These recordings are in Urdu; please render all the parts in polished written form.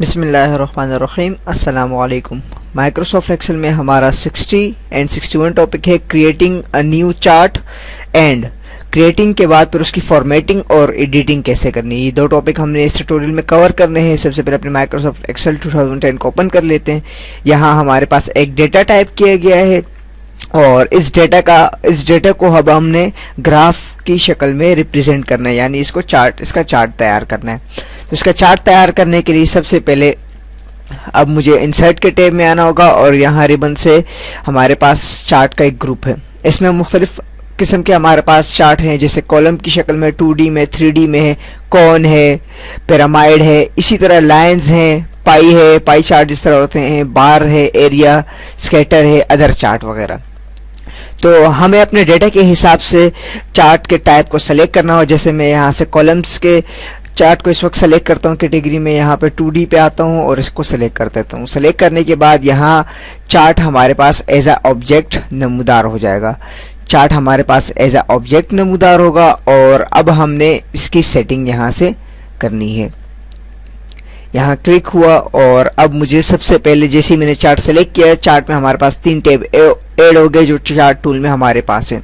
بسم اللہ الرحمن الرحیم. السلام علیکم. مائکروسافٹ ایکسل میں ہمارا 60 اینڈ 61 ٹاپک ہے creating a new chart and creating کے بعد پھر اس کی فارمیٹنگ اور ایڈیٹنگ کیسے کرنی ہے. یہ دو ٹاپک ہم نے اس ٹیوٹوریل میں کور کرنے ہیں. سب سے پہلے اپنے مائکروسافٹ ایکسل 2010 کو اوپن کر لیتے ہیں. یہاں ہمارے پاس ایک ڈیٹا ٹائپ کیا گیا ہے اور اس ڈیٹا کو اب ہم نے گراف کی شکل میں ریپرزینٹ کرنا ہے، یعنی اس کا چارٹ تیار کرنا ہے. تو اس کا چارٹ تیار کرنے کے لیے سب سے پہلے اب مجھے انسرٹ کے ٹیب میں آنا ہوگا اور یہاں ریبن سے ہمارے پاس چارٹ کا ایک گروپ ہے. اس میں مختلف قسم کے ہمارے پاس چارٹ ہیں، جیسے کالم کی شکل میں 2D میں 3D میں ہے، کون ہے، پیرامائڈ ہے، اسی طرح لائنز ہیں، پائی چارٹ جس طرح ہوتے ہیں، بار ہے، ایریا، اسکیٹر ہے، ادر چارٹ وغیرہ. تو ہمیں اپنے ڈیٹا کے حساب سے چارٹ کے ٹائپ کو سلیکٹ کرنا ہو. جیسے میں یہاں سے کالمز کے چارٹ کو اس وقت سلیکٹ کرتا ہوں کیٹیگری میں، یہاں پہ 2D پہ آتا ہوں اور اس کو سلیکٹ کر دیتا ہوں. سلیکٹ کرنے کے بعد یہاں چارٹ ہمارے پاس ایز اے آبجیکٹ نمودار ہو جائے گا. چارٹ ہمارے پاس ایز اے آبجیکٹ نمودار ہوگا اور اب ہم نے اس کی سیٹنگ یہاں سے کرنی ہے. یہاں کلک ہوا اور اب مجھے سب سے پہلے جیسے میں نے چارٹ سلیکٹ کیا، چارٹ میں ہمارے پاس 3 ٹیب ایڈ ہو گئے جو چارٹ ٹول میں ہمارے پاس ہیں.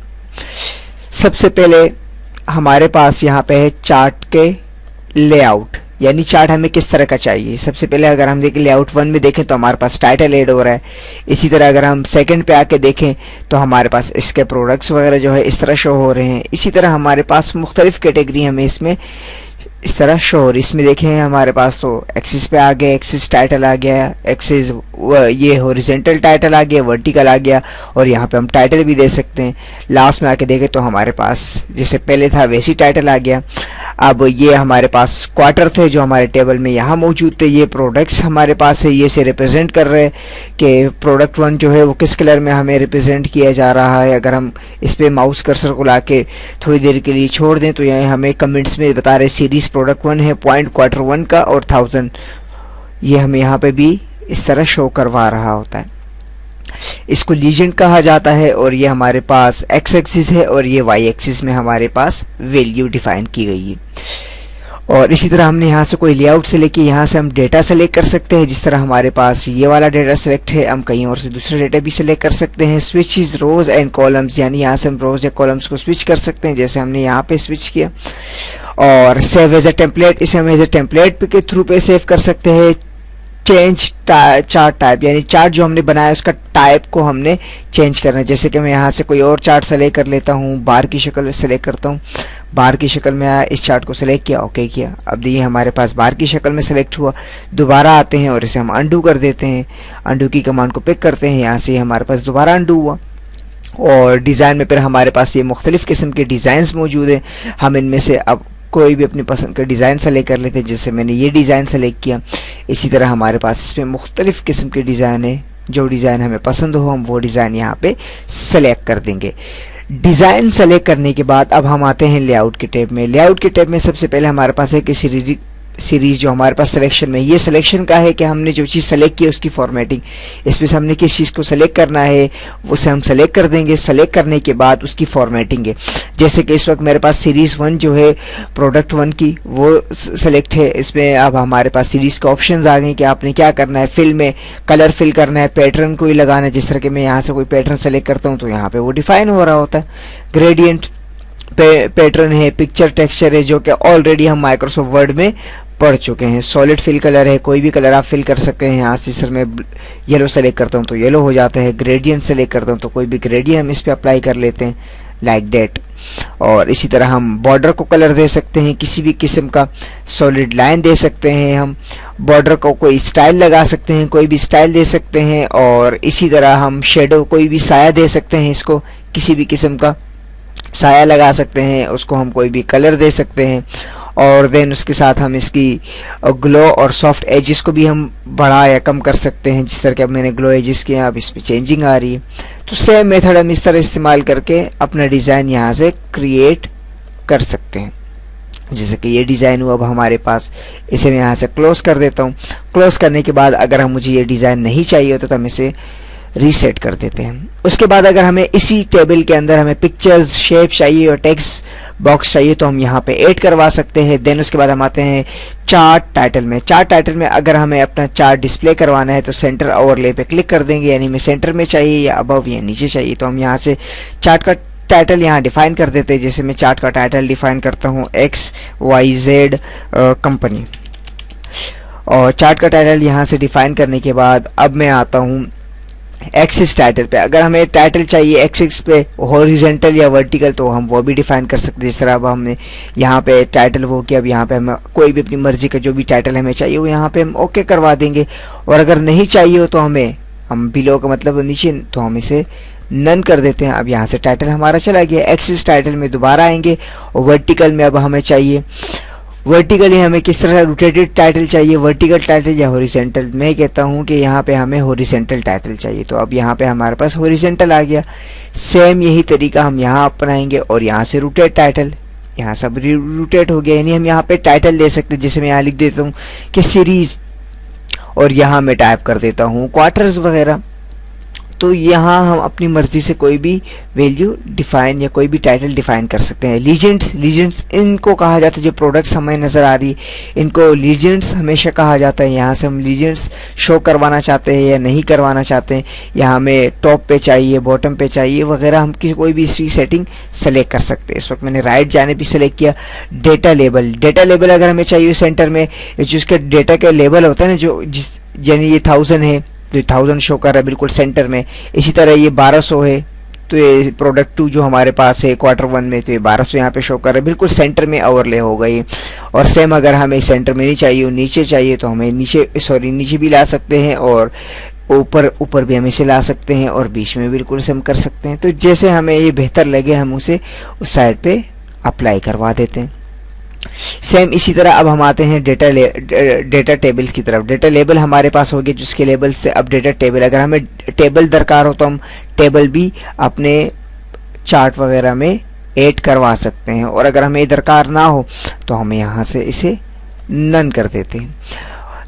سب سے پہلے ہمارے پاس یہاں پہ ہے چارٹ کے لے آؤٹ، یعنی چارٹ ہمیں کس طرح کا چاہیے. سب سے پہلے اگر ہم دیکھیں لے آؤٹ 1 میں دیکھیں تو ہمارے پاس ٹائٹل ایڈ ہو رہا ہے. اسی طرح اگر ہم سیکنڈ پہ آ کے دیکھیں تو ہمارے پاس اس کے پروڈکٹس وغیرہ جو ہے اس طرح شو ہو رہے ہیں. اسی طرح ہمارے پاس مختلف کیٹیگری ہمیں اس میں اس طرح شو ہو رہی. اس میں دیکھیں ہمارے پاس تو ایکسس پہ آ گیا، ایکسس ٹائٹل آ گیا، ایکسس یہ ہورزنٹل ٹائٹل آ گیا، ورٹیکل آ گیا، اور یہاں پہ ہم ٹائٹل بھی دے سکتے ہیں. لاسٹ میں آ کے دیکھیں تو ہمارے پاس جیسے پہلے تھا ویسی ٹائٹل آ گیا. اب یہ ہمارے پاس کوارٹر تھے جو ہمارے ٹیبل میں یہاں موجود تھے. یہ پروڈکٹس ہمارے پاس ہے، یہ سے ریپرزینٹ کر رہے کہ پروڈکٹ 1 جو ہے وہ کس کلر میں ہمیں ریپرزینٹ کیا جا رہا ہے. اگر ہم اس پہ ماؤس کرسر کو لا کے تھوڑی دیر کے لیے چھوڑ دیں تو یہ ہمیں کمنٹس میں بتا رہے سیریز پروڈکٹ 1 ہے، پوائنٹ کوارٹر 1 کا اور 1000. یہ ہمیں یہاں پہ بھی اس طرح شو کروا رہا ہوتا ہے. اس کو لیجنڈ کہا جاتا ہے اور یہ ہمارے پاس ایکس ایکسس ہے اور یہ وائی ایکسس میں ہمارے پاس ویلیو ڈیفائن کی گئی ہے. اور اسی طرح ہم نے یہاں سے کوئی لے آؤٹ سے لے کے یہاں سے ہم ڈیٹا سلیکٹ کر سکتے ہیں. جس طرح ہمارے پاس یہ والا ڈیٹا سلیکٹ ہے، ہم کہیں اور سے دوسرا ڈیٹا بھی سلیکٹ کر سکتے ہیں. سوئچز روز اینڈ کالمز، یعنی یہاں سے ہم روز یا کالمز کو سوئچ کر سکتے ہیں جیسے ہم نے یہاں پہ سوئچ کیا. اور سیو ایز اے ٹیمپلیٹ، اسے ہم ایز اے ٹیمپلیٹ کے تھرو پہ سیو کر سکتے ہیں. چینج چارٹ ٹائپ، یعنی چارٹ جو ہم نے بنایا اس کا ٹائپ کو ہم نے چینج کرنا ہے. جیسے کہ میں یہاں سے کوئی اور چارٹ سلیکٹ کر لیتا ہوں، بار کی شکل میں سلیکٹ کرتا ہوں. بار کی شکل میں آیا، اس چارٹ کو سلیکٹ کیا، اوکے کیا. اب یہ ہمارے پاس بار کی شکل میں سلیکٹ ہوا. دوبارہ آتے ہیں اور اسے ہم انڈو کر دیتے ہیں. انڈو کی کمانڈ کو پک کرتے ہیں، یہاں سے ہمارے پاس دوبارہ انڈو ہوا. اور ڈیزائن میں پھر ہمارے پاس یہ مختلف قسم کے ڈیزائنز موجود ہیں. ہم ان میں سے اب کوئی بھی اپنی پسند کا ڈیزائن سلیکٹ کر لیتے ہیں. جیسے میں نے یہ ڈیزائن سلیکٹ کیا. اسی طرح ہمارے پاس اس میں مختلف قسم کے ڈیزائن ہیں. جو ڈیزائن ہمیں پسند ہو ہم وہ ڈیزائن یہاں پہ سلیکٹ کر دیں گے. ڈیزائن سلیکٹ کرنے کے بعد اب ہم آتے ہیں لے آؤٹ کے ٹیب میں. لے آؤٹ کے ٹیب میں سب سے پہلے ہمارے پاس ہے کہ سیریز جو ہمارے پاس سلیکشن میں، یہ سلیکشن کا ہے کہ ہم نے جو چیز سلیکٹ کی اس کی فارمیٹنگ. اس میں سے ہم نے کس چیز کو سلیکٹ کرنا ہے اسے ہم سلیکٹ کر دیں گے. سلیکٹ کرنے کے بعد اس کی فارمیٹنگ ہے. جیسے کہ اس وقت میرے پاس سیریز 1 جو ہے پروڈکٹ 1 کی وہ سلیکٹ ہے. اس میں اب ہمارے پاس سیریز کے آپشنز آ گئے کہ آپ نے کیا کرنا ہے. فل میں کلر فل کرنا ہے، پیٹرن کوئی لگانا ہے. جس طرح کہ میں یہاں سے کوئی پیٹرن سلیکٹ کرتا ہوں تو یہاں پہ وہ ڈیفائن ہو رہا ہوتا ہے. گریڈینٹ پیٹرن ہے، پکچر ٹیکسچر ہے جو کہ آلریڈی ہم مائکروسافٹ ورڈ میں پڑھ چکے ہیں. سالڈ فل کلر ہے، کوئی بھی کلر آپ فل کر سکتے ہیں. یہاں سے سر میں یلو سلیکٹ کرتا ہوں تو یلو ہو جاتا ہے. گریڈینٹ سلیکٹ کرتا ہوں تو کوئی بھی گریڈینٹ ہم اس پہ اپلائی کر لیتے ہیں لائک دیٹ. اور اسی طرح ہم بارڈر کو کلر دے سکتے ہیں کسی بھی قسم کا. سالڈ لائن دے سکتے ہیں ہم. بارڈر کو کوئی سٹائل لگا سکتے ہیں، کوئی بھی سٹائل دے سکتے ہیں. اور اسی طرح ہم شیڈو کوئی بھی سایہ دے سکتے ہیں. اس کو کسی بھی قسم کا سایہ لگا سکتے ہیں. اس کو ہم کوئی بھی کلر دے سکتے ہیں. اور دین اس کے ساتھ ہم اس کی گلو اور سافٹ ایجز کو بھی ہم بڑھا یا کم کر سکتے ہیں. جس طرح کہ اب میں نے گلو ایجز کیا اب اس پہ چینجنگ آ رہی ہے. تو سیم میتھڈ ہم اس طرح استعمال کر کے اپنا ڈیزائن یہاں سے کریٹ کر سکتے ہیں. جیسے کہ یہ ڈیزائن ہوا اب ہمارے پاس, اسے میں یہاں سے کلوز کر دیتا ہوں. کلوز کرنے کے بعد اگر مجھے یہ ڈیزائن نہیں چاہیے ہوتا تو ہم اسے ریسیٹ کر دیتے ہیں. اس کے بعد اگر ہمیں اسی ٹیبل کے اندر ہمیں پکچرز شیپ چاہیے اور ٹیکسٹ باکس چاہیے تو ہم یہاں پہ ایڈ کروا سکتے ہیں. دین اس کے بعد ہم آتے ہیں چارٹ ٹائٹل میں. چارٹ ٹائٹل میں اگر ہمیں اپنا چارٹ ڈسپلے کروانا ہے تو سینٹر اوور لے پہ کلک کر دیں گے, یعنی ہمیں سینٹر میں چاہیے یا ابو یا نیچے چاہیے. تو ہم یہاں سے چارٹ کا ٹائٹل یہاں ڈیفائن کر دیتے ہیں. جیسے میں چارٹ کا ٹائٹل ڈیفائن کرتا ہوں XYZ کمپنی, اور چارٹ کا ٹائٹل یہاں سے ڈیفائن کرنے کے بعد اب میں آتا ہوں ایکسس ٹائٹل پہ. اگر ہمیں ٹائٹل چاہیے ایکسس پہ ہاریزونٹل یا ورٹیکل تو ہم وہ بھی ڈیفائن کر سکتے ہیں. جس طرح اب ہم نے یہاں پہ ٹائٹل وہ کیا, اب یہاں پہ ہم کوئی بھی اپنی مرضی کا جو بھی ٹائٹل ہمیں چاہیے وہ یہاں پہ ہم اوکے کروا دیں گے. اور اگر نہیں چاہیے ہو تو ہم بلو کا مطلب نیچے, تو ہم اسے نن کر دیتے ہیں. اب یہاں سے ٹائٹل ہمارا چلا گیا. ایکسس ٹائٹل میں دوبارہ آئیں گے, اور ورٹیکل میں اب ہمیں چاہیے ورٹیکلی ہمیں کس طرح روٹیٹڈ ٹائٹل چاہیے, ورٹیکل ٹائٹل یا ہاریزونٹل. میں کہتا ہوں کہ یہاں پہ ہمیں ہاریزونٹل ٹائٹل چاہیے, تو اب یہاں پہ ہمارے پاس ہاریزونٹل آ گیا. سیم یہی طریقہ ہم یہاں اپنائیں گے, اور یہاں سے روٹیٹ ٹائٹل, یہاں سب روٹیٹ ہو گیا. یعنی ہم یہاں پہ ٹائٹل دے سکتے ہیں, جیسے میں یہاں لکھ دیتا ہوں کہ سیریز, اور یہاں میں ٹائپ کر دیتا ہوں کوارٹرز وغیرہ. تو یہاں ہم اپنی مرضی سے کوئی بھی ویلیو ڈیفائن یا کوئی بھی ٹائٹل ڈیفائن کر سکتے ہیں. لیجنڈس ان کو کہا جاتا ہے, جو پروڈکٹس ہمیں نظر آ رہی ان کو لیجنڈس ہمیشہ کہا جاتا ہے. یہاں سے ہم لیجنڈس شو کروانا چاہتے ہیں یا نہیں کروانا چاہتے ہیں, یا ہمیں ٹاپ پہ چاہیے باٹم پہ چاہیے وغیرہ, ہم کوئی بھی اس کی سیٹنگ سلیکٹ کر سکتے ہیں. اس وقت میں نے رائٹ جانب بھی سلیکٹ کیا. ڈیٹا لیبل اگر ہمیں چاہیے سینٹر میں, جو اس کے ڈیٹا کا لیبل ہوتا ہے نا, یعنی یہ 1000 ہے تو 1000 شو کر رہا ہے بالکل سینٹر میں. اسی طرح یہ 1200 ہے تو یہ پروڈکٹ 2 جو ہمارے پاس ہے کوارٹر 1 میں, تو یہ 1200 یہاں پہ شو کر رہا ہے بالکل سینٹر میں اوور لے ہو گئی. اور سیم اگر ہمیں سینٹر میں نہیں چاہیے نیچے چاہیے تو ہمیں نیچے بھی لا سکتے ہیں, اور اوپر بھی ہم اسے لا سکتے ہیں, اور بیچ میں بالکل سے ہم کر سکتے ہیں. تو جیسے ہمیں یہ بہتر لگے ہم اسے اس سائڈ پہ اپلائی کروا دیتے ہیں. سیم اسی طرح اب ہم آتے ہیں ڈیٹا ٹیبل کی طرف. ڈیٹا لیبل ہمارے پاس ہوگی جس کے لیبل سے اب ڈیٹا ٹیبل, اگر ہمیں ٹیبل درکار ہو تو ہم ٹیبل بھی اپنے چارٹ وغیرہ میں ایڈ کروا سکتے ہیں, اور اگر ہمیں درکار نہ ہو تو ہم یہاں سے اسے نن کر دیتے ہیں.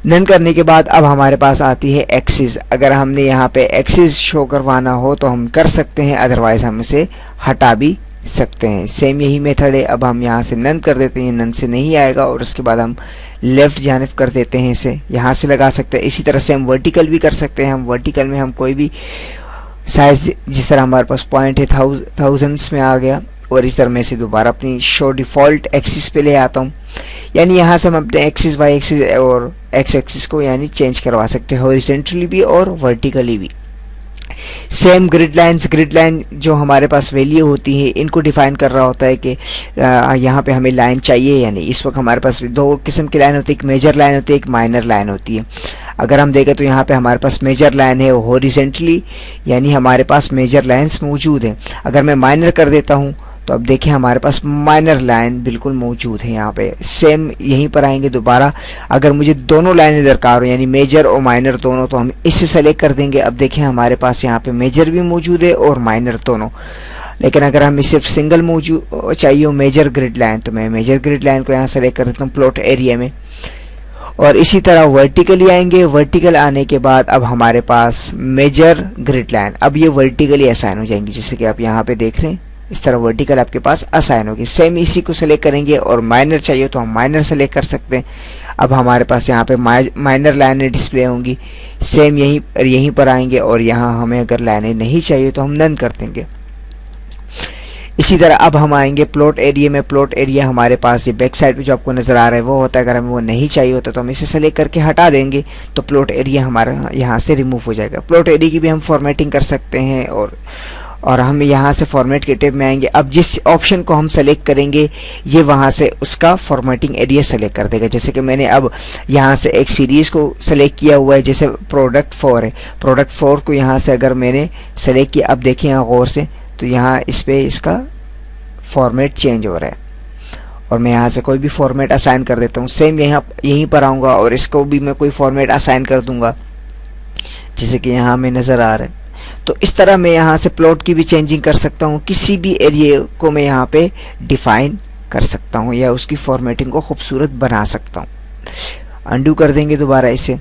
نن کرنے کے بعد اب ہمارے پاس آتی ہے ایکسس. اگر ہم نے یہاں پہ ایکسس شو کروانا ہو تو ہم کر سکتے ہیں, ادروائز ہم اسے ہٹا بھی سکتے ہیں. سیم یہی میتھڈ ہے. اب ہم یہاں سے نن کر دیتے ہیں, نن سے نہیں آئے گا, اور اس کے بعد ہم لیفٹ جانب کر دیتے ہیں, اسے یہاں سے لگا سکتے ہیں. اسی طرح سے ہم ورٹیکل بھی کر سکتے ہیں. ہم ورٹیکل میں ہم کوئی بھی سائز, جس طرح ہمارے پاس پوائنٹ ہے 1000s میں آ گیا, اور اس طرح میں سے دوبارہ اپنی شو ڈیفالٹ ایکسس پہ لے آتا ہوں. یعنی یہاں سے ہم اپنے ایکسس وائی ایکسس اور ایکس ایکسس کو یعنی چینج کروا سکتے ہیں, ہاریزونٹلی بھی اور ورٹیکلی بھی. سیم گریڈ لائن جو ہمارے پاس ویلیو ہوتی ہے ان کو ڈیفائن کر رہا ہوتا ہے کہ یہاں پہ ہمیں لائن چاہیے یا نہیں. اس وقت ہمارے پاس 2 قسم کی لائن ہوتی ہے, ایک میجر لائن ہوتی ہے, ایک مائنر لائن ہوتی ہے. اگر ہم دیکھیں تو یہاں پہ ہمارے پاس میجر لائن ہے ہاریزونٹلی, یعنی ہمارے پاس میجر لائنس موجود ہیں. اگر میں مائنر کر دیتا ہوں تو اب دیکھیں ہمارے پاس مائنر لائن بالکل موجود ہے یہاں پہ. سیم یہیں پر آئیں گے دوبارہ. اگر مجھے دونوں لائنیں درکار ہو یعنی میجر اور مائنر دونوں, تو ہم اس سے سلیکٹ کر دیں گے. اب دیکھیں ہمارے پاس یہاں پہ میجر بھی موجود ہے اور مائنر دونوں. لیکن اگر ہمیں صرف سنگل موجود چاہیے ہو میجر گریڈ لائن, تو میں میجر گریڈ لائن کو یہاں سلیکٹ کر دیتا ہوں پلاٹ ایریا میں. اور اسی طرح ورٹیکلی آئیں گے. ورٹیکل آنے کے بعد اب ہمارے پاس میجر گریڈ لائن, اب یہ ورٹیکلی اسائن ہو جائیں گی, جیسے کہ آپ یہاں پہ دیکھ رہے ہیں اس طرح ورٹیکل آپ کے پاس اسائن ہوگی. سیم اسی کو سلیکٹ کریں گے, اور مائنر چاہیے تو ہم مائنر سلیکٹ کر سکتے ہیں. اب ہمارے پاس یہاں پہ مائنر لائنیں ڈسپلے ہوں گی. سیم یہیں پر آئیں گے, اور یہاں ہمیں اگر لائنیں نہیں چاہیے تو ہم نن کر دیں گے. اسی طرح اب ہم آئیں گے پلاٹ ایریا میں. پلاٹ ایریا ہمارے پاس یہ بیک سائڈ پہ جو آپ کو نظر آ رہا ہے وہ ہوتا ہے. اگر ہمیں وہ نہیں چاہیے ہوتا تو ہم اسے سلیکٹ کر کے ہٹا دیں گے, تو پلاٹ ایریا ہمارا یہاں سے ریموو ہو جائے گا. پلاٹ ایریا کی بھی ہم فارمیٹنگ کر سکتے ہیں, اور ہم یہاں سے فارمیٹ کے ٹیب میں آئیں گے. اب جس آپشن کو ہم سلیکٹ کریں گے یہ وہاں سے اس کا فارمیٹنگ ایریا سلیکٹ کر دے گا. جیسے کہ میں نے اب یہاں سے ایک سیریز کو سلیکٹ کیا ہوا ہے, جیسے پروڈکٹ 4 ہے. پروڈکٹ 4 کو یہاں سے اگر میں نے سلیکٹ کیا, اب دیکھیں یہاں غور سے, تو یہاں اس پہ اس کا فارمیٹ چینج ہو رہا ہے. اور میں یہاں سے کوئی بھی فارمیٹ اسائن کر دیتا ہوں. سیم یہیں پر آؤں گا اور اس کو بھی میں کوئی فارمیٹ اسائن کر دوں گا جیسے کہ یہاں ہمیں نظر آ رہا ہے. تو اس طرح میں یہاں سے پلاٹ کی بھی چینجنگ کر سکتا ہوں, کسی بھی ایریا کو میں یہاں پہ ڈیفائن کر سکتا ہوں یا اس کی فارمیٹنگ کو خوبصورت بنا سکتا ہوں. انڈو کر دیں گے دوبارہ اسے.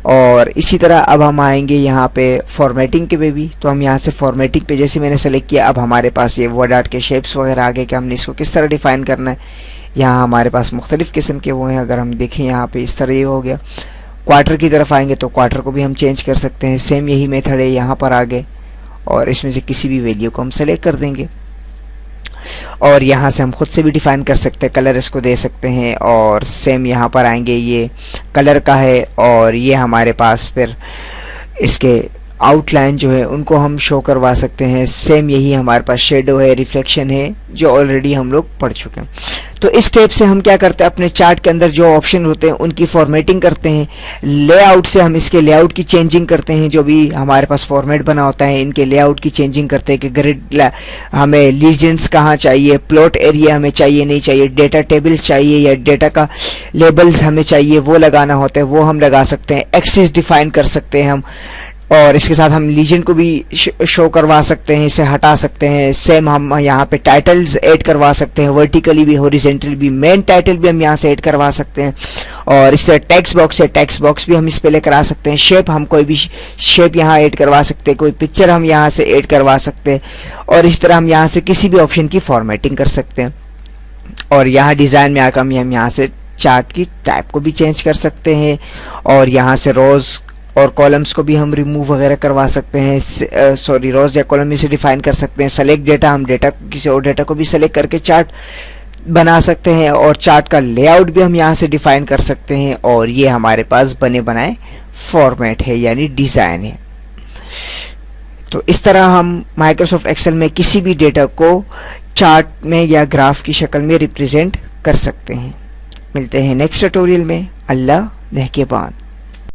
اور اسی طرح اب ہم آئیں گے یہاں پہ فارمیٹنگ کے بھی. تو ہم یہاں سے فارمیٹنگ پہ جیسے میں نے سلیکٹ کیا, اب ہمارے پاس یہ ورڈ آرٹ کے شیپس وغیرہ آ گئے کہ ہم نے اس کو کس طرح ڈیفائن کرنا ہے. یہاں ہمارے پاس مختلف قسم کے وہ ہیں. اگر ہم دیکھیں یہاں پہ اس طرح یہ ہو گیا. کوارٹر کی طرف آئیں گے تو کوارٹر کو بھی ہم چینج کر سکتے ہیں. سیم یہی میتھڈ ہے یہاں پر آگے, اور اس میں سے کسی بھی ویلیو کو ہم سلیکٹ کر دیں گے. اور یہاں سے ہم خود سے بھی ڈیفائن کر سکتے ہیں, کلر اس کو دے سکتے ہیں. اور سیم یہاں پر آئیں گے, یہ کلر کا ہے اور یہ ہمارے پاس پھر اس کے آؤٹ لائن جو ہے ان کو ہم شو کروا سکتے ہیں. سیم یہی ہمارے پاس شیڈو ہے, ریفلیکشن ہے, جو آلریڈی ہم لوگ پڑھ چکے ہیں. تو اس اسٹیپ سے ہم کیا کرتے ہیں, اپنے چارٹ کے اندر جو آپشن ہوتے ہیں ان کی فارمیٹنگ کرتے ہیں. لے آؤٹ سے ہم اس کے لے آؤٹ کی چینجنگ کرتے ہیں, جو بھی ہمارے پاس فارمیٹ بنا ہوتا ہے ان کے لے آؤٹ کی چینجنگ کرتے ہیں کہ گریڈ ہمیں لیجنڈس کہاں چاہیے, پلاٹ ایریا ہمیں چاہیے نہیں چاہیے, ڈیٹا ٹیبلز چاہیے یا ڈیٹا کا لیبلز ہمیں چاہیے وہ لگانا ہوتا ہے وہ ہم لگا سکتے ہیں. ایکسس ڈیفائن کر سکتے ہیں ہم, اور اس کے ساتھ ہم لیجن کو بھی شو کروا سکتے ہیں, اسے ہٹا سکتے ہیں. سیم ہم یہاں پہ ٹائٹلز ایڈ کروا سکتے ہیں, ورٹیکلی بھی ہوریزنٹل بھی. مین ٹائٹل بھی ہم یہاں سے ایڈ کروا سکتے ہیں. اور اس طرح ٹیکسٹ باکس ہے, ٹیکسٹ باکس بھی ہم اس پہ لے کرا سکتے ہیں. شیپ ہم کوئی بھی شیپ یہاں ایڈ کروا سکتے ہیں, کوئی پکچر ہم یہاں سے ایڈ کروا سکتے ہیں. اور اس طرح ہم یہاں سے کسی بھی آپشن کی فارمیٹنگ کر سکتے ہیں. اور یہاں ڈیزائن میں آ کر ہم یہاں سے چارٹ کی ٹائپ کو بھی چینج کر سکتے ہیں. اور یہاں سے روز اور کالمز کو بھی ہم ریموو وغیرہ کروا سکتے ہیں. روز یا کالم میں سے ڈیفائن کر سکتے ہیں. سلیکٹ ڈیٹا, ہم ڈیٹا کسی اور ڈیٹا کو بھی سلیکٹ کر کے چارٹ بنا سکتے ہیں. اور چارٹ کا لے آؤٹ بھی ہم یہاں سے ڈیفائن کر سکتے ہیں. اور یہ ہمارے پاس بنے بنائے فارمیٹ ہے یعنی ڈیزائن ہے. تو اس طرح ہم مائکروسافٹ ایکسل میں کسی بھی ڈیٹا کو چارٹ میں یا گراف کی شکل میں ریپرزینٹ کر سکتے ہیں. ملتے ہیں نیکسٹ ٹیوٹوریل میں. اللہ نگہبان.